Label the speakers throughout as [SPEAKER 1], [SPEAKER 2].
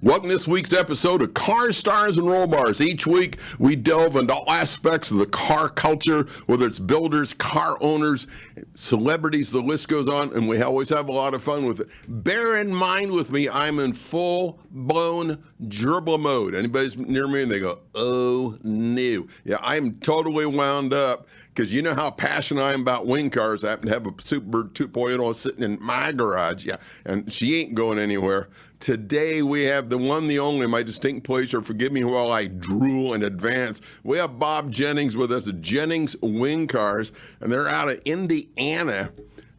[SPEAKER 1] Welcome to this week's episode of Car Stars and Roll Bars. Each week, we delve into all aspects of the car culture, whether it's builders, car owners, celebrities, the list goes on, and we always have a lot of fun with it. Bear in mind with me, I'm in full-blown gerbil mode. Anybody's near me and they go, oh, no. Yeah, I'm totally wound up because you know how passionate I am about wing cars. I happen to have a Superbird 2.0 sitting in my garage, yeah, and she ain't going anywhere. Today we have the one, the only, my distinct pleasure, forgive me while I drool in advance. We have Bob Jennings with us at Jennings Wing Cars, and they're out of Indiana.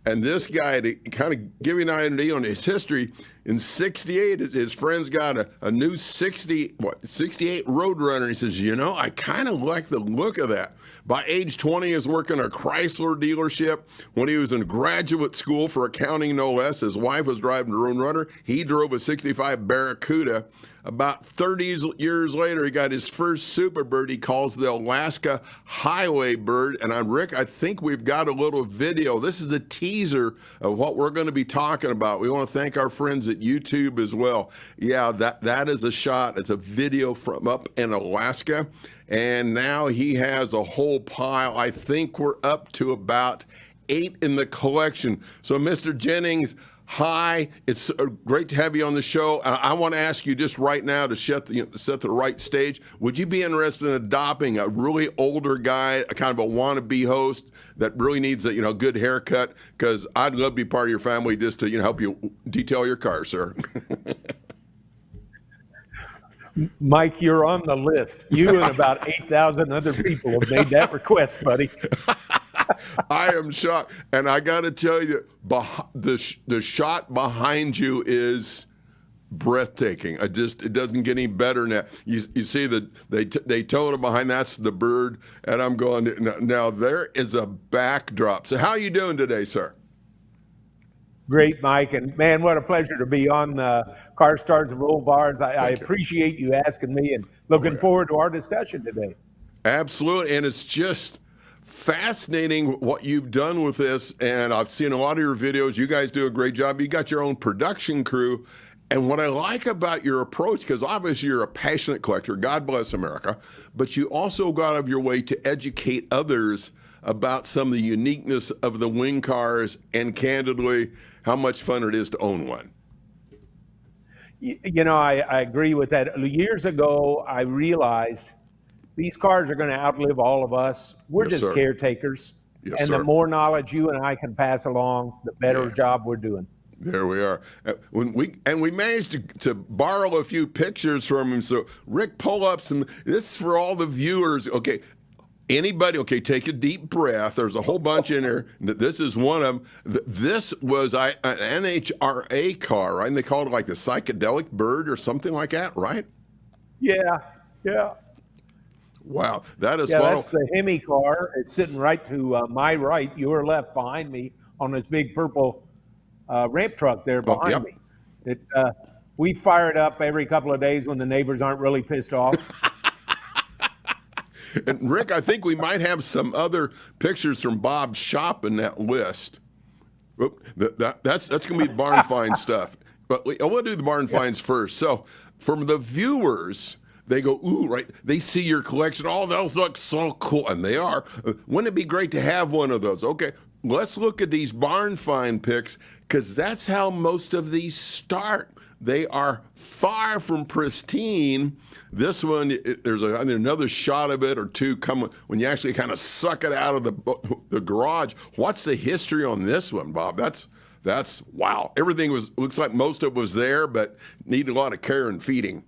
[SPEAKER 1] And this guy, to kind of give you an idea on his history, in '68, his friends got a new 68 Roadrunner. He says, you know, I kind of like the look of that. By age 20, he was working at a Chrysler dealership. When he was in graduate school for accounting, no less, his wife was driving a Roadrunner. He drove a '65 Barracuda. About 30 years later, he got his first Superbird. He calls the Alaska Highway Bird. And Rick, I think we've got a little video. This is a teaser of what we're going to be talking about. We want to thank our friends at YouTube as well. Yeah, that is a shot. It's a video from up in Alaska. And now he has a whole pile. I think we're up to about 8 in the collection. So, Mr. Jennings, hi, it's great to have you on the show. I want to ask you just right now to set the right stage. Would you be interested in adopting a really older guy, a kind of a wannabe host that really needs a good haircut? Because I'd love to be part of your family just to help you detail your car, sir.
[SPEAKER 2] Mike, you're on the list. You and about 8,000 other people have made that request, buddy.
[SPEAKER 1] I am shocked, and I got to tell you, the shot behind you is breathtaking. It doesn't get any better than that. You see that they towed it behind. That's the bird, and I'm going. Now there is a backdrop. So how are you doing today, sir?
[SPEAKER 2] Great, Mike, and man, what a pleasure to be on Car Stars and Roll Bars. I appreciate you asking me, and looking forward to our discussion today.
[SPEAKER 1] Absolutely, and it's just fascinating what you've done with this, and I've seen a lot of your videos. You guys do a great job. You got your own production crew, and what I like about your approach, because obviously you're a passionate collector, God bless America, but you also go out of your way to educate others about some of the uniqueness of the wing cars and, candidly, how much fun it is to own one.
[SPEAKER 2] I agree with that. Years ago, I realized these cars are going to outlive all of us. We're just caretakers.
[SPEAKER 1] Yes,
[SPEAKER 2] and
[SPEAKER 1] sir.
[SPEAKER 2] The more knowledge you and I can pass along, the better job we're doing.
[SPEAKER 1] There we are. We managed to borrow a few pictures from him. So, Rick, pull up some. This is for all the viewers. Okay. Anybody, take a deep breath. There's a whole bunch in there. This is one of them. This was an NHRA car, right? And they called it like the psychedelic bird or something like that, right?
[SPEAKER 2] Yeah.
[SPEAKER 1] Wow, that is
[SPEAKER 2] fun.
[SPEAKER 1] fun.
[SPEAKER 2] That's the Hemi car. It's sitting right to my right, your left behind me on this big purple ramp truck there behind me. We fire it up every couple of days when the neighbors aren't really pissed off.
[SPEAKER 1] And Rick, I think we might have some other pictures from Bob's shop in that list. That's going to be barn find stuff. But we'll do the barn finds first. So from the viewers, they go, ooh, right? They see your collection. Oh, those look so cool. And they are. Wouldn't it be great to have one of those? Okay, let's look at these barn find pics, because that's how most of these start. They are far from pristine. This one, there's another shot of it or two coming when you actually kind of suck it out of the garage. What's the history on this one, Bob? That's wow. Everything looks like most of it was there, but needed a lot of care and feeding.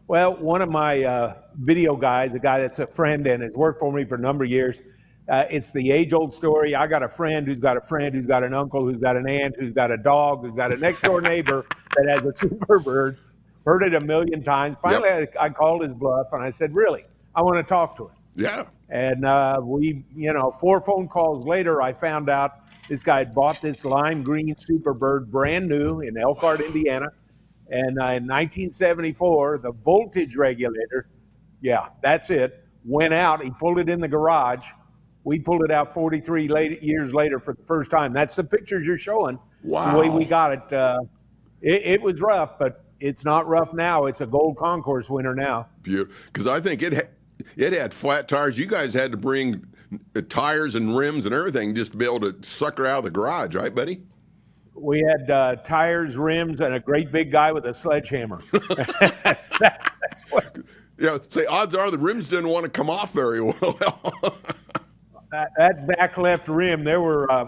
[SPEAKER 2] Well, one of my video guys, a guy that's a friend and has worked for me for a number of years, it's the age-old story. I got a friend who's got a friend who's got an uncle who's got an aunt who's got a dog who's got a next-door neighbor that has a Superbird. Heard it a million times. Finally, I called his bluff, and I said, really, I want to talk to him.
[SPEAKER 1] Yeah.
[SPEAKER 2] And 4 phone calls later, I found out this guy had bought this lime green Superbird brand new in Elkhart, Indiana. And in 1974, the voltage regulator, that's it, went out. He pulled it in the garage. We pulled it out 43 years later for the first time. That's the pictures you're showing.
[SPEAKER 1] Wow.
[SPEAKER 2] It's the way we got it. It was rough, but It's not rough now. It's a gold concourse winner now.
[SPEAKER 1] Beautiful. Because I think it had flat tires. You guys had to bring tires and rims and everything just to be able to sucker out of the garage, right, buddy?
[SPEAKER 2] We had tires, rims, and a great big guy with a sledgehammer. That's what.
[SPEAKER 1] Yeah, say odds are the rims didn't want to come off very well.
[SPEAKER 2] That back left rim,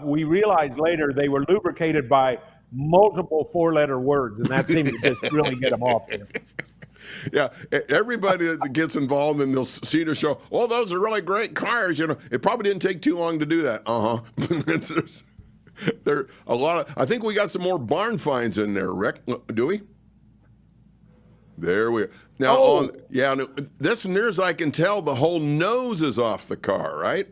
[SPEAKER 2] we realized later they were lubricated by multiple four-letter words, and that seemed to just really get them off there.
[SPEAKER 1] Yeah, everybody that gets involved and they'll see the show, oh, those are really great cars. It probably didn't take too long to do that. There are a lot of. I think we got some more barn finds in there, Rick. Do we? There we are. Now, this, near as I can tell, the whole nose is off the car, right?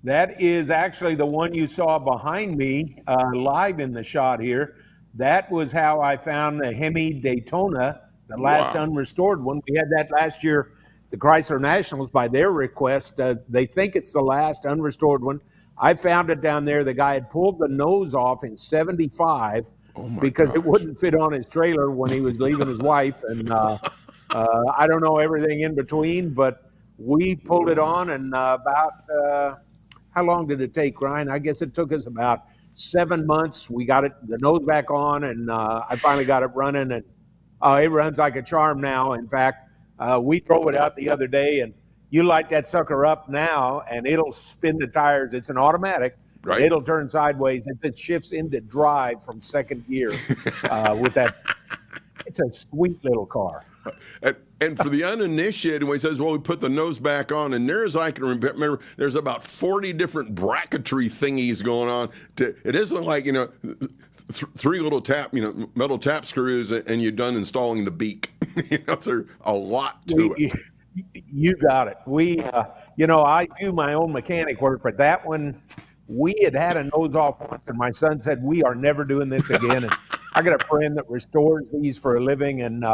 [SPEAKER 2] That is actually the one you saw behind me live in the shot here. That was how I found the Hemi Daytona, the last unrestored one. We had that last year, the Chrysler Nationals, by their request. They think it's the last unrestored one. I found it down there. The guy had pulled the nose off in '75 because it wouldn't fit on his trailer when he was leaving his wife. And I don't know everything in between, but we pulled it on, and about how long did it take, Ryan? I guess it took us about 7 months. We got the nose back on, and I finally got it running, and it runs like a charm now. In fact, we drove it out the other day, and you light that sucker up now, and it'll spin the tires. It's an automatic.
[SPEAKER 1] Right.
[SPEAKER 2] It'll turn sideways, and it shifts into drive from second gear with that. It's a sweet little car.
[SPEAKER 1] And for the uninitiated, when he says, well, we put the nose back on, and near as I can remember, there's about 40 different bracketry thingies going on. It isn't like, three little metal tap screws, and you're done installing the beak. There's a lot to it.
[SPEAKER 2] You got it. I do my own mechanic work, but that one, we had a nose off once, and my son said, we are never doing this again. And I got a friend that restores these for a living, and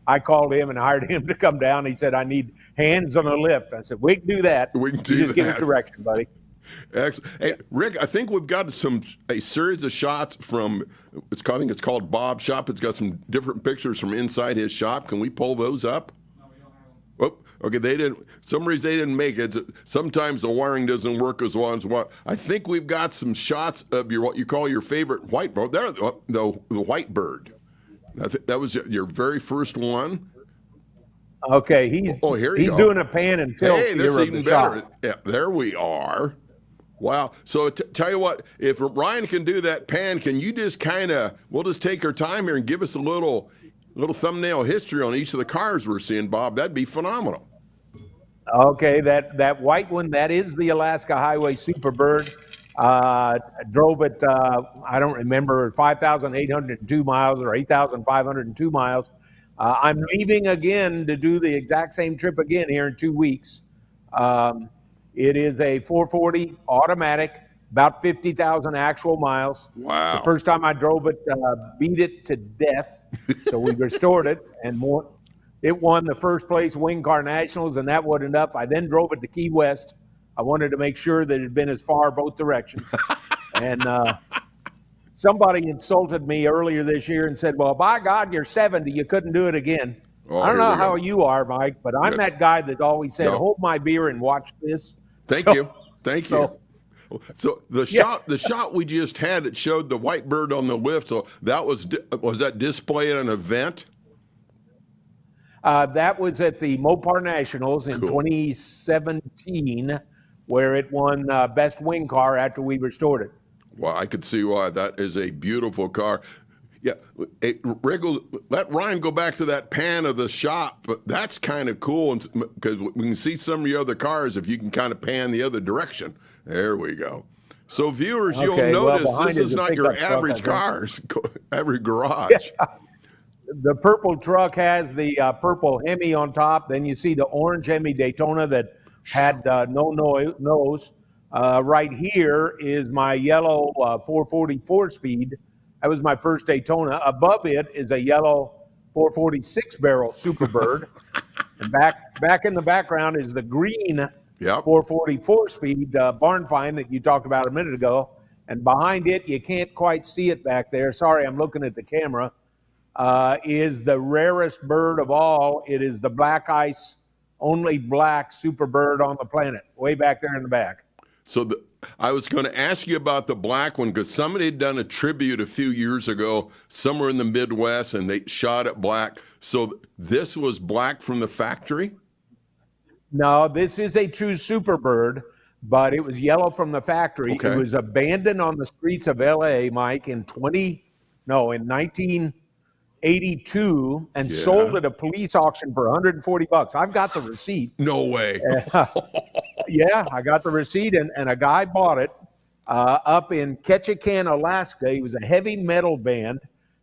[SPEAKER 2] I called him and hired him to come down. He said, I need hands on a lift. I said, we can do that.
[SPEAKER 1] We can do
[SPEAKER 2] just give us direction, buddy.
[SPEAKER 1] Excellent. Hey, Rick, I think we've got a series of shots from, I think it's called Bob's Shop. It's got some different pictures from inside his shop. Can we pull those up?
[SPEAKER 3] No, we don't have them.
[SPEAKER 1] Oh, okay, they didn't make it. Sometimes the wiring doesn't work as well as what. I think we've got some shots of what you call your favorite white bird. There, the white bird. I think that was your very first one.
[SPEAKER 2] Okay, he's doing a pan and tilt.
[SPEAKER 1] Hey, this is even better. Yeah, there we are. Wow. So tell you what, if Ryan can do that pan, can you just we'll just take our time here and give us a little thumbnail history on each of the cars we're seeing, Bob? That'd be phenomenal.
[SPEAKER 2] Okay, that white one, that is the Alaska Highway Superbird. Drove it, I don't remember, 5,802 miles or 8,502 miles. I'm leaving again to do the exact same trip again here in 2 weeks. It is a 440 automatic, about 50,000 actual miles.
[SPEAKER 1] Wow.
[SPEAKER 2] The first time I drove it, beat it to death. So we restored it and more. It won the first place Wing Car Nationals, and that wasn't enough. I then drove it to Key West. I wanted to make sure that it had been as far both directions. And somebody insulted me earlier this year and said, well, by God, you're 70. You couldn't do it again. I don't know how you are, Mike, but I'm that guy that always said, hold my beer and watch this.
[SPEAKER 1] Thank you. So the shot we just had, it showed the white bird on the lift. So that was that display at an event?
[SPEAKER 2] That was at the Mopar Nationals in 2017, where it won Best Wing Car after we restored it.
[SPEAKER 1] Well, I could see why. That is a beautiful car. Yeah, Rick, let Ryan go back to that pan of the shop. But that's kind of cool because we can see some of your other cars if you can kind of pan the other direction. There we go. So viewers, you'll notice this is not your average cars, average garage.
[SPEAKER 2] Yeah. The purple truck has the purple Hemi on top. Then you see the orange Hemi Daytona that had no nose. Right here is my yellow 440 4-speed. That was my first Daytona. Above it is a yellow 446 barrel Superbird. And back in the background is the green 440 4-speed barn find that you talked about a minute ago. And behind it, you can't quite see it back there. Sorry, I'm looking at the camera. is the rarest bird of all. It is the black ice, only black Superbird on the planet, way back there in the back.
[SPEAKER 1] So I was going to ask you about the black one because somebody had done a tribute a few years ago somewhere in the Midwest, and they shot it black. So this was black from the factory?
[SPEAKER 2] No, this is a true Superbird, but it was yellow from the factory.
[SPEAKER 1] Okay.
[SPEAKER 2] It was abandoned on the streets of L.A., Mike, in 1982 and sold at a police auction for $140. I've got the receipt.
[SPEAKER 1] No way.
[SPEAKER 2] Yeah, I got the receipt, and a guy bought it up in Ketchikan, Alaska. He was a heavy metal band.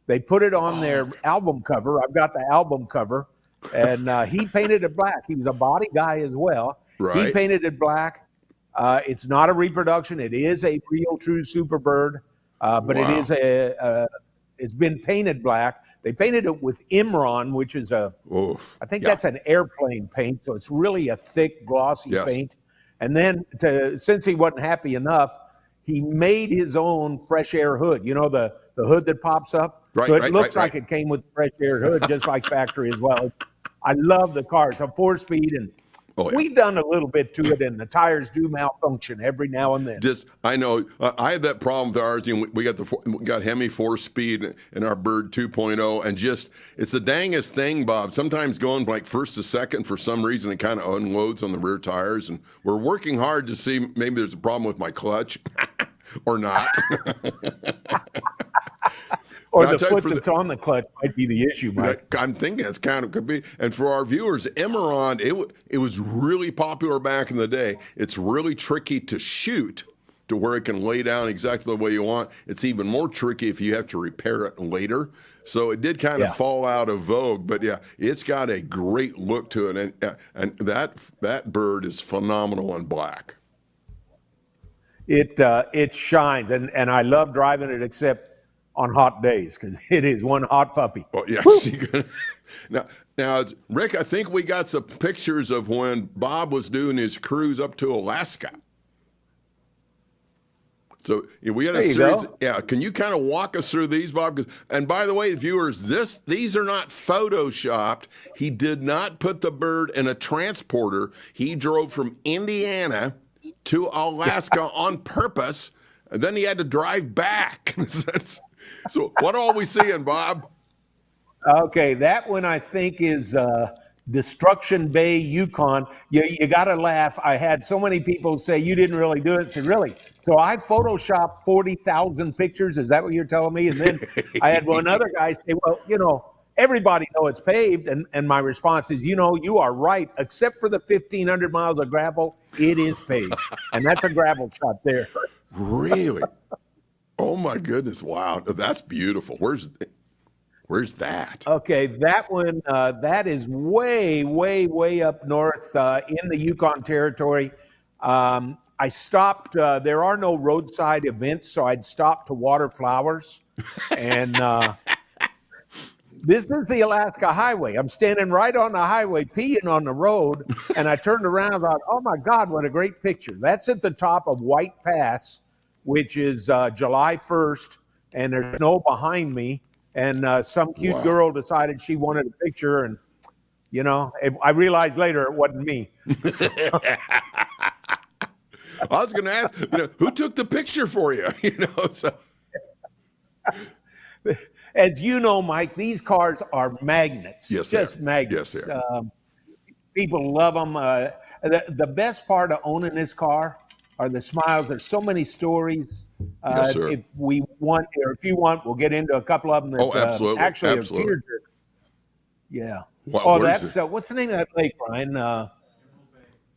[SPEAKER 2] They put it on their album cover. I've got the album cover, and he painted it black. He was a body guy as well.
[SPEAKER 1] Right.
[SPEAKER 2] He painted it black. It's not a reproduction. It is a real, true Superbird, but it is it's been painted black. They painted it with Imron, which is I think that's an airplane paint, so it's really a thick, glossy paint. And then, since he wasn't happy enough, he made his own fresh air hood. You know, the hood that pops up?
[SPEAKER 1] Right,
[SPEAKER 2] so it looks like it came with the fresh air hood, just like factory as well. I love the car. It's a 4-speed, and we've done a little bit to it, and the tires do malfunction every now and then.
[SPEAKER 1] I know. I have that problem with ours. And we got Hemi 4-speed in our Bird 2.0, and it's the dangest thing, Bob. Sometimes going like first to second for some reason, it kind of unloads on the rear tires, and we're working hard to see maybe there's a problem with my clutch or not.
[SPEAKER 2] Or the foot that's on the clutch might be the issue, Mike.
[SPEAKER 1] I'm thinking it's kind of could be. And for our viewers, Emerald, it was really popular back in the day. It's really tricky to shoot to where it can lay down exactly the way you want. It's even more tricky if you have to repair it later. So it did kind of fall out of vogue. But yeah, it's got a great look to it, and that bird is phenomenal in black.
[SPEAKER 2] It shines, and I love driving it, except on hot days, because it is one hot puppy.
[SPEAKER 1] Oh, yeah. Now, Rick, I think we got some pictures of when Bob was doing his cruise up to Alaska. So we got a series. Yeah, can you kind of walk us through these, Bob? And by the way, viewers, these are not photoshopped. He did not put the bird in a transporter. He drove from Indiana to Alaska on purpose, and then he had to drive back. So what are we seeing, Bob?
[SPEAKER 2] Okay, that one I think is Destruction Bay, Yukon. You got to laugh. I had so many people say, you didn't really do it. I said, really? So I photoshopped 40,000 pictures. Is that what you're telling me? And then I had one other guy say, well, everybody know it's paved. And my response is, you are right. Except for the 1,500 miles of gravel, it is paved. And that's a gravel shot there.
[SPEAKER 1] Really? Oh my goodness! Wow, that's beautiful. Where's that?
[SPEAKER 2] Okay, that one that is way, way, way up north in the Yukon Territory. I stopped. There are no roadside events, so I'd stop to water flowers. And this is the Alaska Highway. I'm standing right on the highway, peeing on the road, and I turned around and thought, "Oh my God, what a great picture!" That's at the top of White Pass, which is July 1st, and there's snow behind me. And some cute girl decided she wanted a picture, and I realized later it wasn't me.
[SPEAKER 1] I was going to ask, who took the picture for you? So.
[SPEAKER 2] As you know, Mike, these cars are magnets.
[SPEAKER 1] Yes,
[SPEAKER 2] just magnets.
[SPEAKER 1] Yes, they are.
[SPEAKER 2] People love them. The best part of owning this car are the smiles. There's so many stories.
[SPEAKER 1] Yes, sir.
[SPEAKER 2] If we want, or if you want, we'll get into a couple of them that
[SPEAKER 1] absolutely.
[SPEAKER 2] Actually
[SPEAKER 1] Absolutely.
[SPEAKER 2] are tearjerker. Yeah.
[SPEAKER 1] Wow,
[SPEAKER 2] that's what's the name of that lake, Brian?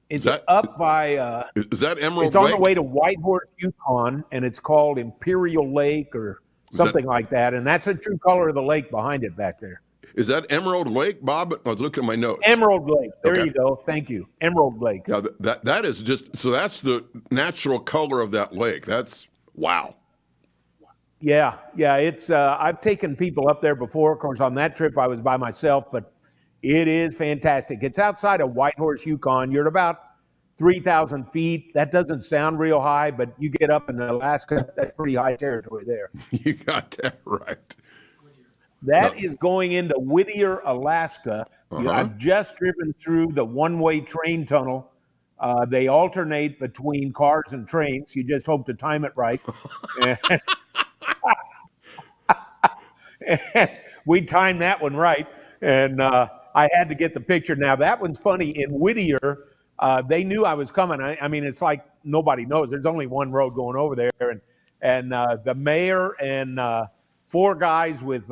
[SPEAKER 2] It's up by.
[SPEAKER 1] Is that Emerald?
[SPEAKER 2] It's on the way to Whitehorse, Yukon, and it's called Imperial Lake or something like that. And that's the true color of the lake behind it back there.
[SPEAKER 1] Is that Emerald Lake, Bob? I was looking at my notes.
[SPEAKER 2] Emerald Lake. There you go. Thank you. Emerald Lake.
[SPEAKER 1] Yeah, that is just so. That's the natural color of that lake. That's wow.
[SPEAKER 2] Yeah. It's I've taken people up there before. Of course, on that trip I was by myself, but it is fantastic. It's outside of Whitehorse, Yukon. You're at about 3,000 feet. That doesn't sound real high, but you get up in Alaska, that's pretty high territory there.
[SPEAKER 1] You got that right.
[SPEAKER 2] That
[SPEAKER 1] No.
[SPEAKER 2] is going into Whittier, Alaska. I've just driven through the one-way train tunnel. They alternate between cars and trains. You just hope to time it right. And, and we timed that one right. And I had to get the picture. Now, that one's funny. In Whittier, they knew I was coming. I mean, it's like nobody knows. There's only one road going over there. And the mayor and 4 guys with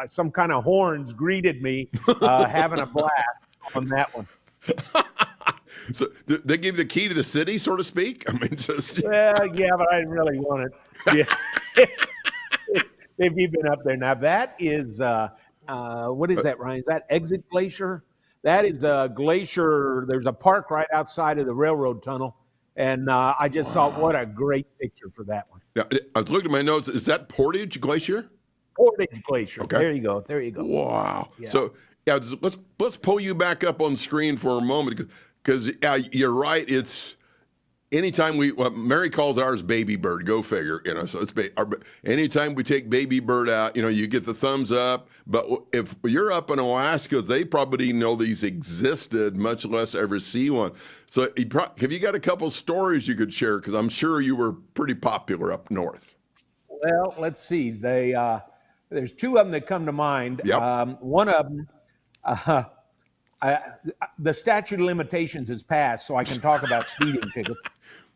[SPEAKER 2] some kind of horns greeted me, having a blast on that one.
[SPEAKER 1] So they gave the key to the city, so to speak? I mean, just...
[SPEAKER 2] Well, yeah, but I didn't really want it. Yeah. If you've been up there. Now, that is, what is that, Ryan? Is that Exit Glacier? That is a glacier. There's a park right outside of the railroad tunnel. And I just saw what a great picture for that one.
[SPEAKER 1] Yeah, I was looking at my notes. Is that Portage Glacier?
[SPEAKER 2] Portage Glacier.
[SPEAKER 1] Okay.
[SPEAKER 2] There you go. There you go.
[SPEAKER 1] Wow.
[SPEAKER 2] Yeah.
[SPEAKER 1] So, yeah, let's pull you back up on screen for a moment because you're right. It's anytime Mary calls ours Baby Bird. Go figure. So it's anytime we take Baby Bird out, you get the thumbs up. But if you're up in Alaska, they probably didn't know these existed, much less ever see one. So have you got a couple stories you could share? Because I'm sure you were pretty popular up north.
[SPEAKER 2] Well, let's see. There's 2 of them that come to mind.
[SPEAKER 1] Yep.
[SPEAKER 2] One of them, the statute of limitations is passed, so I can talk about speeding tickets.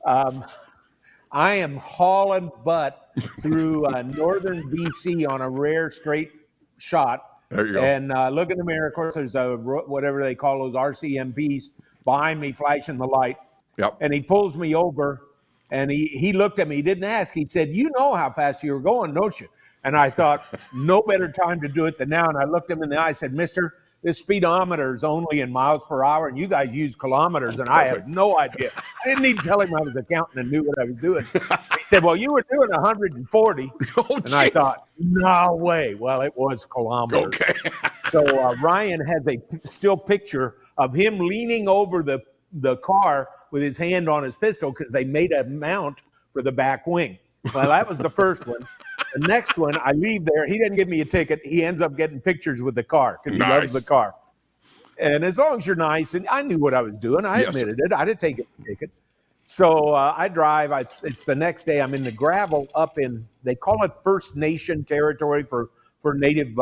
[SPEAKER 2] I am hauling butt through northern BC on a rare straight shot.
[SPEAKER 1] There you go.
[SPEAKER 2] And look in the mirror. Of course, there's whatever they call those RCMPs behind me flashing the light.
[SPEAKER 1] Yep.
[SPEAKER 2] And he pulls me over, and he looked at me. He didn't ask. He said, "You know how fast you were going, don't you?" And I thought, no better time to do it than now. And I looked him in the eye. I said, "Mister, this speedometer is only in miles per hour, and you guys use kilometers, and I have no idea." I didn't even tell him I was accounting and knew what I was doing. He said, "Well, you were doing 140." And I thought, no way. Well, it was kilometers.
[SPEAKER 1] Okay.
[SPEAKER 2] So Ryan has a still picture of him leaning over the car with his hand on his pistol because they made a mount for the back wing. Well, that was the first one. The next one, I leave there. He didn't give me a ticket. He ends up getting pictures with the car because he loves the car. And as long as you're nice, and I knew what I was doing, I admitted it. I didn't take a ticket. So I drive. It's the next day. I'm in the gravel up in, they call it First Nation territory for Native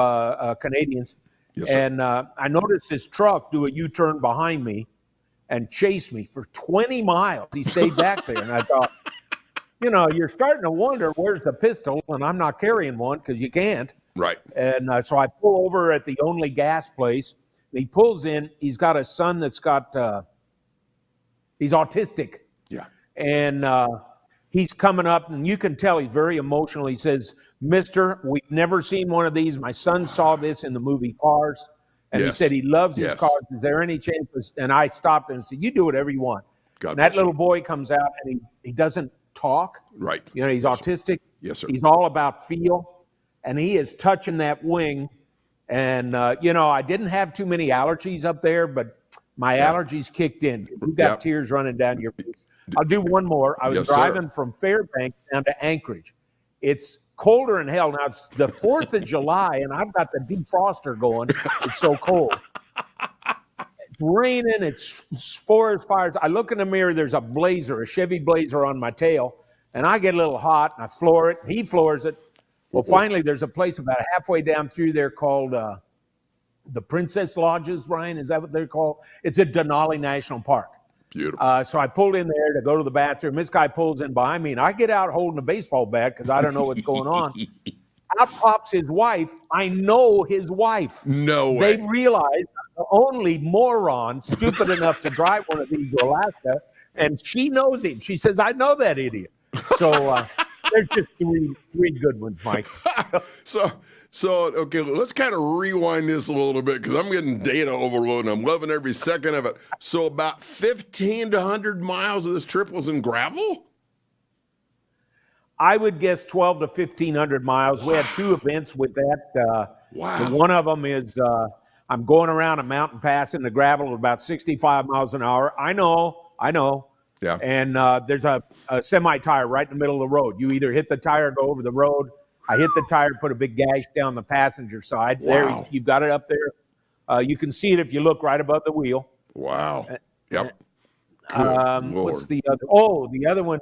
[SPEAKER 2] Canadians.
[SPEAKER 1] Yes, sir.
[SPEAKER 2] And I noticed this truck do a U-turn behind me and chase me for 20 miles. He stayed back there. And I thought, you're starting to wonder, where's the pistol? And I'm not carrying one because you can't.
[SPEAKER 1] Right.
[SPEAKER 2] And so I pull over at the only gas place. He pulls in. He's got a son that's he's autistic.
[SPEAKER 1] Yeah.
[SPEAKER 2] And he's coming up, and you can tell he's very emotional. He says, "Mister, we've never seen one of these. My son saw this in the movie Cars, and he said he loves his cars. Is there any chance?" And I stopped him and said, "You do whatever you want." And that little boy comes out, and he doesn't talk.
[SPEAKER 1] Right.
[SPEAKER 2] He's autistic.
[SPEAKER 1] Yes, sir.
[SPEAKER 2] He's all about feel, and he is touching that wing. And, I didn't have too many allergies up there, but my allergies kicked in. You got tears running down your face. I'll do one more. I was driving from Fairbanks down to Anchorage. It's colder than hell. Now, it's the 4th of July, and I've got the defroster going. It's so cold. It's raining. It's forest fires. I look in the mirror. There's a Chevy Blazer on my tail, and I get a little hot, and I floor it. He floors it. Well, finally, there's a place about halfway down through there called the Princess Lodges, Ryan. Is that what they're called? It's at Denali National Park.
[SPEAKER 1] Beautiful.
[SPEAKER 2] So I pulled in there to go to the bathroom. This guy pulls in behind me, and I get out holding a baseball bat because I don't know what's going on. Out pops his wife. I know his wife.
[SPEAKER 1] No way.
[SPEAKER 2] They realize I'm the only moron stupid enough to drive one of these to Alaska, and she knows him. She says, "I know that idiot." So there's just three good ones, Mike.
[SPEAKER 1] So okay, let's kind of rewind this a little bit because I'm getting data overload and I'm loving every second of it. So about 15 to 100 miles of this trip was in gravel?
[SPEAKER 2] I would guess 12 to 1,500 miles. We had 2 events with that.
[SPEAKER 1] Wow.
[SPEAKER 2] One of them is I'm going around a mountain pass in the gravel at about 65 miles an hour. I know.
[SPEAKER 1] Yeah.
[SPEAKER 2] And there's a semi-tire right in the middle of the road. You either hit the tire or go over the road. I hit the tire, put a big gash down the passenger side. There,
[SPEAKER 1] Wow.
[SPEAKER 2] you got it up there. You can see it if you look right above the wheel.
[SPEAKER 1] Wow. Yep. Good
[SPEAKER 2] What's
[SPEAKER 1] Lord.
[SPEAKER 2] the other? Oh, the other one.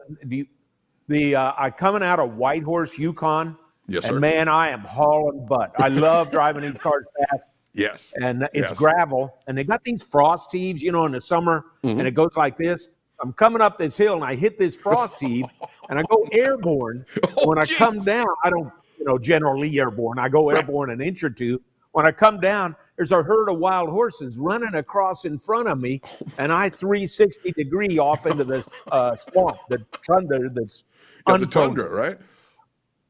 [SPEAKER 2] I coming out of Whitehorse, Yukon.
[SPEAKER 1] Yes,
[SPEAKER 2] And
[SPEAKER 1] sir.
[SPEAKER 2] man, I am hauling butt. I love driving these cars fast.
[SPEAKER 1] Yes.
[SPEAKER 2] And it's
[SPEAKER 1] Yes.
[SPEAKER 2] gravel, and they got these frost heaves, in the summer, and it goes like this. I'm coming up this hill, and I hit this frost heave, and I go airborne.
[SPEAKER 1] Oh,
[SPEAKER 2] When I
[SPEAKER 1] geez.
[SPEAKER 2] come down, I don't, generally airborne. I go airborne an inch or two. When I come down, there's a herd of wild horses running across in front of me, and I 360-degree off into the swamp, the tundra that's
[SPEAKER 1] Got the
[SPEAKER 2] unfrozen.
[SPEAKER 1] tundra, right?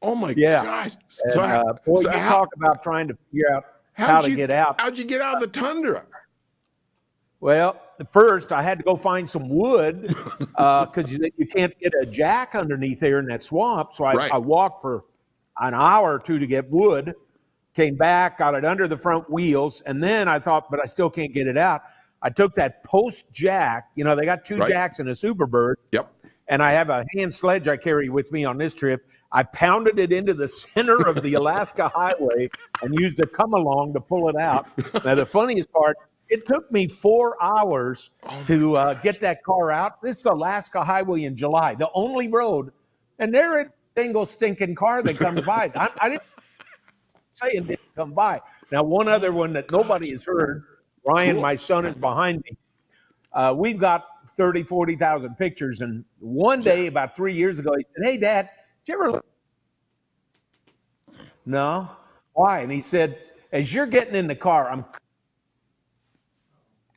[SPEAKER 1] Oh my
[SPEAKER 2] Yeah.
[SPEAKER 1] gosh.
[SPEAKER 2] And,
[SPEAKER 1] So,
[SPEAKER 2] boy,
[SPEAKER 1] so
[SPEAKER 2] you
[SPEAKER 1] how,
[SPEAKER 2] talk about trying to figure out how
[SPEAKER 1] how'd
[SPEAKER 2] to
[SPEAKER 1] you
[SPEAKER 2] get out.
[SPEAKER 1] How'd you get out of the tundra?
[SPEAKER 2] Well, first I had to go find some wood because you can't get a jack underneath there in that swamp. So
[SPEAKER 1] Right.
[SPEAKER 2] I walked for an hour or two to get wood, came back, got it under the front wheels, and then I thought, but I still can't get it out. I took that post jack. They got two
[SPEAKER 1] Right.
[SPEAKER 2] jacks in a Superbird,
[SPEAKER 1] Yep.
[SPEAKER 2] and I have a hand sledge I carry with me on this trip. I pounded it into the center of the Alaska highway and used a come along to pull it out. Now, the funniest part, it took me 4 hours to get that car out. This is Alaska highway in July, the only road, and there ain't a single stinking car that comes by. I didn't say it didn't come by. Now, one other one that nobody has heard, Ryan,
[SPEAKER 1] Cool.
[SPEAKER 2] my son, is behind me. We've got 30, 40,000 pictures, and one day, about 3 years ago, he said, "Hey, Dad, did you ever look?" No. Why? And he said, "As you're getting in the car, I'm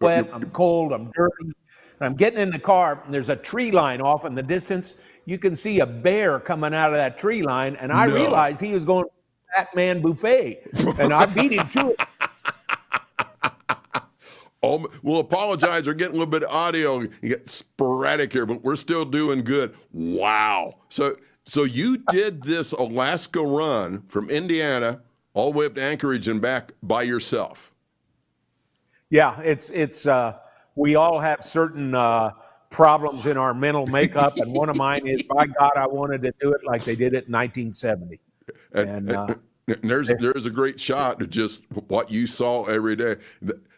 [SPEAKER 2] wet, I'm cold, I'm dirty, and I'm getting in the car, and there's a tree line off in the distance. You can see a bear coming out of that tree line, and I
[SPEAKER 1] No.
[SPEAKER 2] realized he was going to Fat Man Buffet, and I beat him to it."
[SPEAKER 1] We'll apologize. We're getting a little bit of audio. You get sporadic here, but we're still doing good. Wow. So you did this Alaska run from Indiana all the way up to Anchorage and back by yourself.
[SPEAKER 2] Yeah, it's we all have certain problems in our mental makeup, and one of mine is, by God, I wanted to do it like they did it in 1970.
[SPEAKER 1] And there's a great shot of just what you saw every day.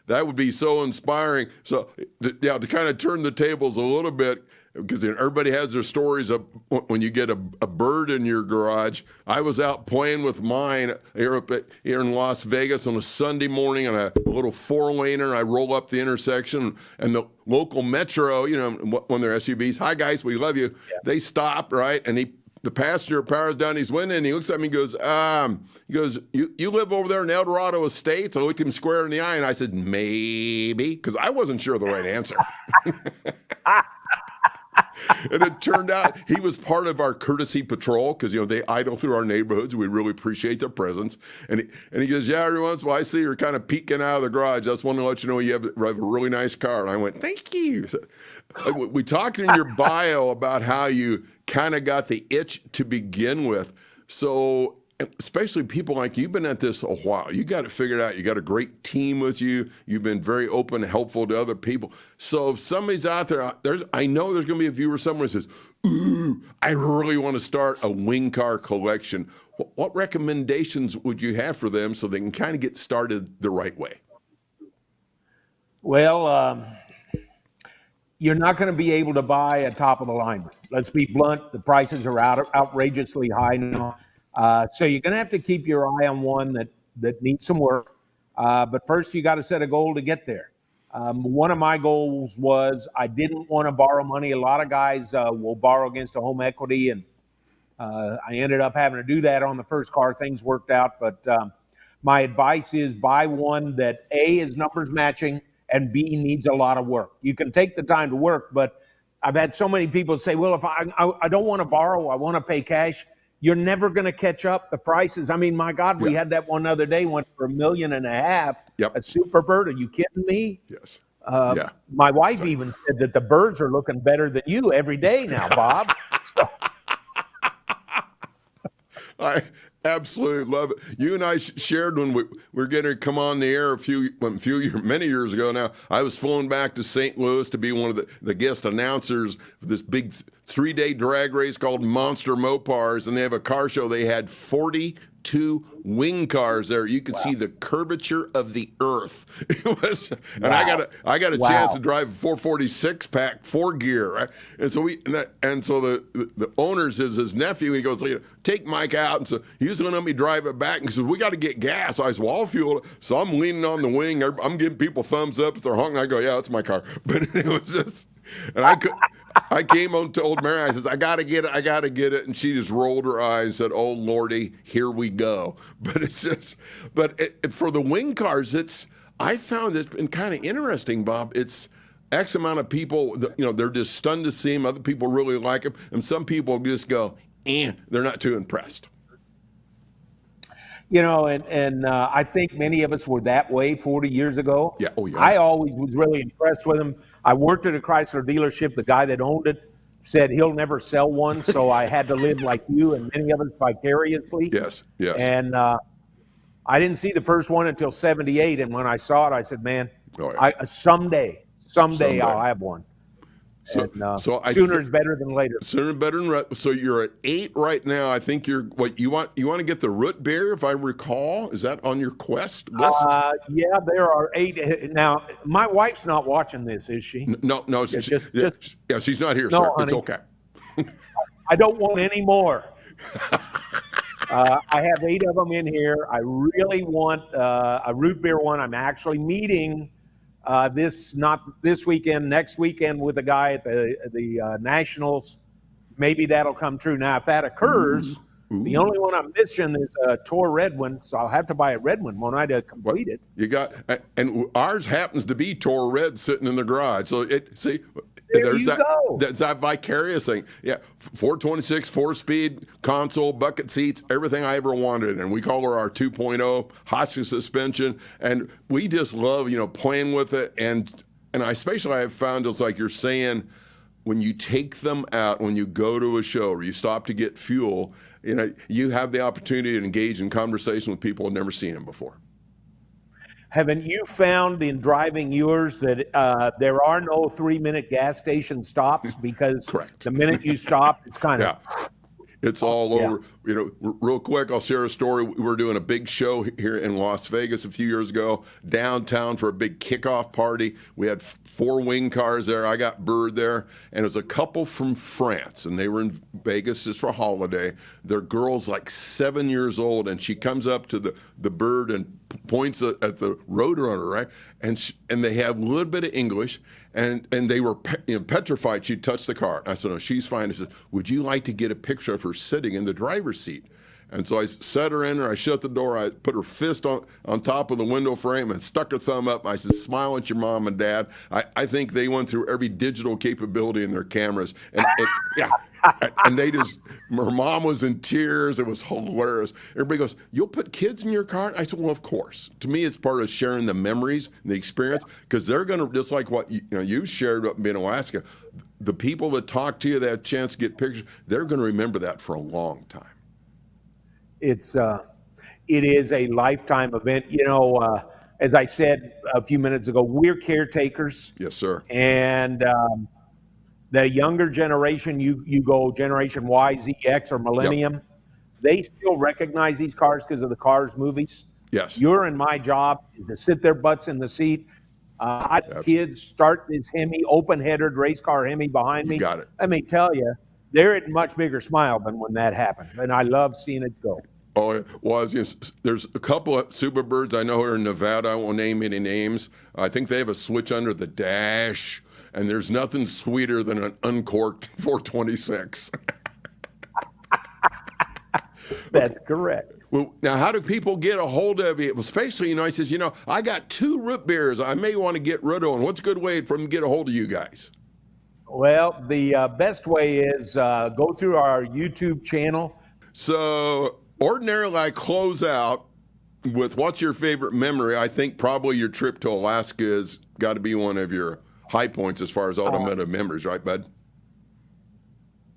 [SPEAKER 1] That would be so inspiring. So, to kind of turn the tables a little bit, because everybody has their stories of when you get a bird in your garage. I was out playing with mine here in Las Vegas on a Sunday morning on a little 4-laner. I roll up the intersection, and the local metro, when they're SUVs, "Hi guys, we love you." Yeah. They stop, right, and the passenger powers down his window, and he looks at me and goes, you live over there in El Dorado Estates? I looked him square in the eye, and I said, maybe, because I wasn't sure of the right answer. And it turned out he was part of our courtesy patrol because, they idle through our neighborhoods. We really appreciate their presence. And he goes, "Yeah, every once in a while I see you're kind of peeking out of the garage. I just want to let you know you have a really nice car." And I went, "Thank you." So, we talked in your bio about how you kind of got the itch to begin with. So, especially people like you've been at this a while. You got it figured out. You got a great team with you. You've been very open and helpful to other people. So if somebody's out there, I know there's going to be a viewer somewhere who says, "Ooh, I really want to start a wing car collection." What recommendations would you have for them so they can kind of get started the right way?
[SPEAKER 2] Well, you're not going to be able to buy a top of the line. Let's be blunt. The prices are outrageously high now. So you're going to have to keep your eye on one that needs some work. But first, you got to set a goal to get there. One of my goals was I didn't want to borrow money. A lot of guys will borrow against a home equity, and I ended up having to do that on the first car. Things worked out. But my advice is buy one that A, is numbers matching, and B, needs a lot of work. You can take the time to work, but I've had so many people say, "Well, if I don't want to borrow, I want to pay cash." You're never going to catch up. The prices. I mean, my God, we had that one other day, went for $1.5 million.
[SPEAKER 1] Yep.
[SPEAKER 2] A Superbird. Are you kidding me?
[SPEAKER 1] Yes.
[SPEAKER 2] Yeah. My wife even said that the birds are looking better than you every day now, Bob.
[SPEAKER 1] I absolutely love it. You and I shared when we were getting to come on the air many years ago now. I was flown back to St. Louis to be one of the guest announcers for this big 3-day drag race called Monster Mopars, and they have a car show. They had 42 wing cars there. You could see the curvature of the earth. It was, and I got a chance to drive a 446 pack 4-gear, right? And so the owners is his nephew. He goes, take Mike out, and so he was going to let me drive it back. And he says, we got to get gas. I said, well, I'll fuel it. So I'm leaning on the wing. I'm giving people thumbs up if they're honking. I go, yeah, that's my car. But it was just, and I came home, told Mary, I says, I got to get it. And she just rolled her eyes and said, oh, Lordy, here we go. But it's just, for the wing cars, I found it's been kind of interesting, Bob. It's X amount of people, they're just stunned to see them. Other people really like them. And some people just go, they're not too impressed.
[SPEAKER 2] And I think many of us were that way 40 years ago.
[SPEAKER 1] Yeah. Oh, yeah.
[SPEAKER 2] I always was really impressed with them. I worked at a Chrysler dealership. The guy that owned it said he'll never sell one, so I had to live like you and many of us vicariously.
[SPEAKER 1] Yes.
[SPEAKER 2] And I didn't see the first one until 78, and when I saw it, I said, man, someday I'll have one. Sooner is better than later.
[SPEAKER 1] Sooner better than so you're at 8 right now. I think you want to get the root beer, if I recall. Is that on your quest list?
[SPEAKER 2] Yeah, there are 8 now. My wife's not watching this, is she?
[SPEAKER 1] No, she's not here,
[SPEAKER 2] no,
[SPEAKER 1] sir.
[SPEAKER 2] Honey,
[SPEAKER 1] it's okay.
[SPEAKER 2] I don't want any more. I have 8 of them in here. I really want a root beer one. I'm actually meeting not this weekend, next weekend with a guy at the Nationals. Maybe that'll come true. Now, if that occurs, the only one I'm missing is a Tor red one, so I'll have to buy a red one when I complete it.
[SPEAKER 1] You got, and ours happens to be Tor red sitting in the garage. So
[SPEAKER 2] There you go.
[SPEAKER 1] That's that vicarious thing. Yeah, 426, 4-speed, console, bucket seats, everything I ever wanted. And we call her our 2.0, Hotchkiss suspension. And we just love, playing with it. And I have found, it's like you're saying, when you take them out, when you go to a show or you stop to get fuel, you have the opportunity to engage in conversation with people who've never seen them before.
[SPEAKER 2] Haven't you found in driving yours that there are no 3-minute gas station stops? Because
[SPEAKER 1] Correct.
[SPEAKER 2] The minute you stop, it's kind of...
[SPEAKER 1] It's all over. Real quick, I'll share a story. We were doing a big show here in Las Vegas a few years ago, downtown for a big kickoff party. We had 4 wing cars there. I got Bird there. And it was a couple from France, and they were in Vegas just for a holiday. Their girl's like 7 years old, and she comes up to the Bird and points at the Roadrunner, right? And they have a little bit of English, and they were petrified she'd touch the car. I said, no, she's fine. I said, would you like to get a picture of her sitting in the driver's seat? And so I set her in there, I shut the door, I put her fist on top of the window frame and stuck her thumb up. I said, smile at your mom and dad. I think they went through every digital capability in their cameras. And and her mom was in tears. It was hilarious. Everybody goes, you'll put kids in your car? I said, well, of course. To me, it's part of sharing the memories and the experience, because they're going to, just like what you shared up in Alaska, the people that talk to you, that chance to get pictures, they're going to remember that for a long time.
[SPEAKER 2] It is a lifetime event. As I said a few minutes ago, we're caretakers.
[SPEAKER 1] Yes, sir.
[SPEAKER 2] And the younger generation, you go Generation Y, Z, X, or Millennium,
[SPEAKER 1] Yep.
[SPEAKER 2] They still recognize these cars because of the Cars movies.
[SPEAKER 1] Yes.
[SPEAKER 2] Your and my job is to sit their butts in the seat. I have kids start this Hemi, open-headed race car Hemi behind me.
[SPEAKER 1] You got it.
[SPEAKER 2] Let me tell you, they're at a much bigger smile than when that happens, and I love seeing it go.
[SPEAKER 1] Oh, well, there's a couple of Superbirds I know are in Nevada. I won't name any names. I think they have a switch under the dash, and there's nothing sweeter than an uncorked 426.
[SPEAKER 2] That's correct.
[SPEAKER 1] Well, now, how do people get a hold of you? Especially, he says, I got 2 root beers I may want to get rid of. And what's a good way for them to get a hold of you guys?
[SPEAKER 2] Well, the best way is go through our YouTube channel.
[SPEAKER 1] So ordinarily, I close out with what's your favorite memory. I think probably your trip to Alaska has got to be one of your high points as far as automotive memories, right, bud?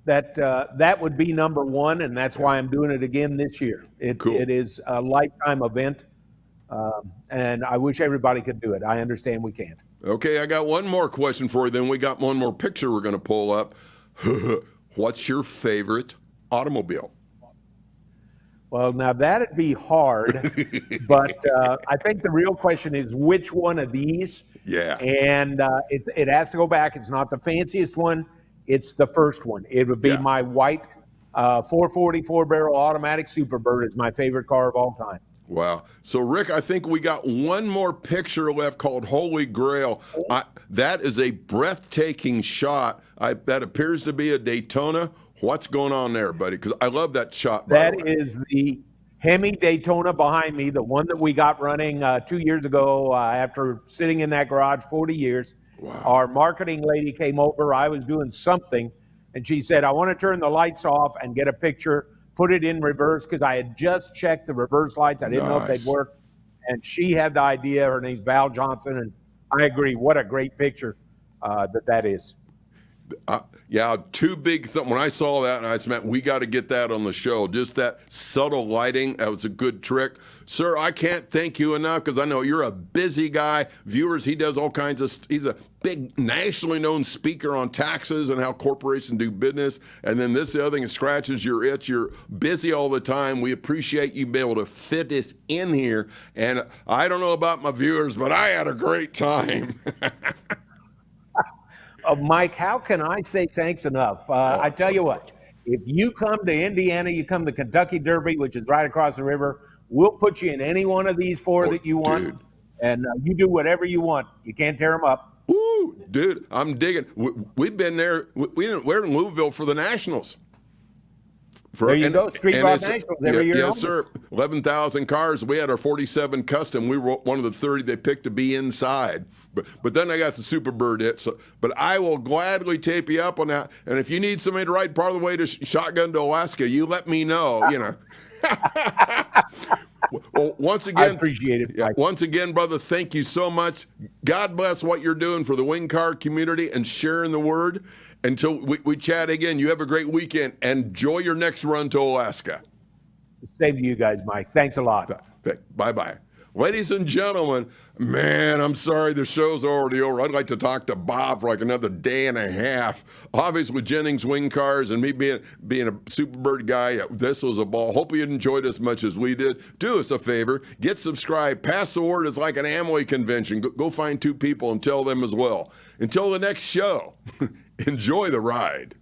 [SPEAKER 2] That would be number 1, and that's why I'm doing it again this year.
[SPEAKER 1] Cool.
[SPEAKER 2] It is a lifetime event, and I wish everybody could do it. I understand we can't.
[SPEAKER 1] Okay, I got one more question for you. Then we got one more picture we're going to pull up. What's your favorite automobile?
[SPEAKER 2] Well, now that'd be hard, but I think the real question is which one of these?
[SPEAKER 1] Yeah.
[SPEAKER 2] And it has to go back. It's not the fanciest one. It's the first one. It would be
[SPEAKER 1] Yeah.
[SPEAKER 2] my white 444 barrel automatic Superbird. Is my favorite car of all time.
[SPEAKER 1] Wow. So, Rick, I think we got one more picture left called Holy Grail. That is a breathtaking shot. That appears to be a Daytona. What's going on there, buddy? Because I love that shot.
[SPEAKER 2] That is the Hemi Daytona behind me, the one that we got running 2 years ago after sitting in that garage 40 years.
[SPEAKER 1] Wow.
[SPEAKER 2] Our marketing lady came over. I was doing something, and she said, I want to turn the lights off and get a picture, put it in reverse, because I had just checked the reverse lights. I didn't know if they'd work. And she had the idea. Her name's Val Johnson, and I agree. What a great picture that is.
[SPEAKER 1] Yeah, two big when I saw that, and I meant we got to get that on the show. Just that subtle lighting, that was a good trick. Sir, I can't thank you enough because I know you're a busy guy. Viewers, he does all kinds of, he's a big nationally known speaker on taxes and how corporations do business. And then this other thing scratches your itch. You're busy all the time. We appreciate you being able to fit this in here. And I don't know about my viewers, but I had a great time.
[SPEAKER 2] Mike, how can I say thanks enough? I tell you what, if you come to Indiana, you come to Kentucky Derby, which is right across the river, we'll put you in any one of these four that you want,
[SPEAKER 1] dude.
[SPEAKER 2] And you do whatever you want. You can't tear them up.
[SPEAKER 1] Ooh, dude, I'm digging. We've been there. We're in Louisville for the Nationals.
[SPEAKER 2] There you go, Street Rod Nationals every year.
[SPEAKER 1] Yes, sir. 11,000 cars. We had our 47 custom. We were one of the 30 they picked to be inside. But then I got the Superbird it. So, but I will gladly tape you up on that. And if you need somebody to ride part of the way to Shotgun to Alaska, you let me know. You know. Well, once again,
[SPEAKER 2] I appreciate it, Mike.
[SPEAKER 1] Once again, brother, thank you so much. God bless what you're doing for the wing car community and sharing the word. Until we chat again, you have a great weekend. Enjoy your next run to Alaska.
[SPEAKER 2] Same to you guys, Mike. Thanks a lot.
[SPEAKER 1] Bye-bye. Ladies and gentlemen, man, I'm sorry the show's already over. I'd like to talk to Bob for like another day and a half. Obviously, with Jennings Wing Cars and me being a Superbird guy, this was a ball. Hope you enjoyed as much as we did. Do us a favor. Get subscribed. Pass the word. It's like an Amway convention. Go find two people and tell them as well. Until the next show, enjoy the ride.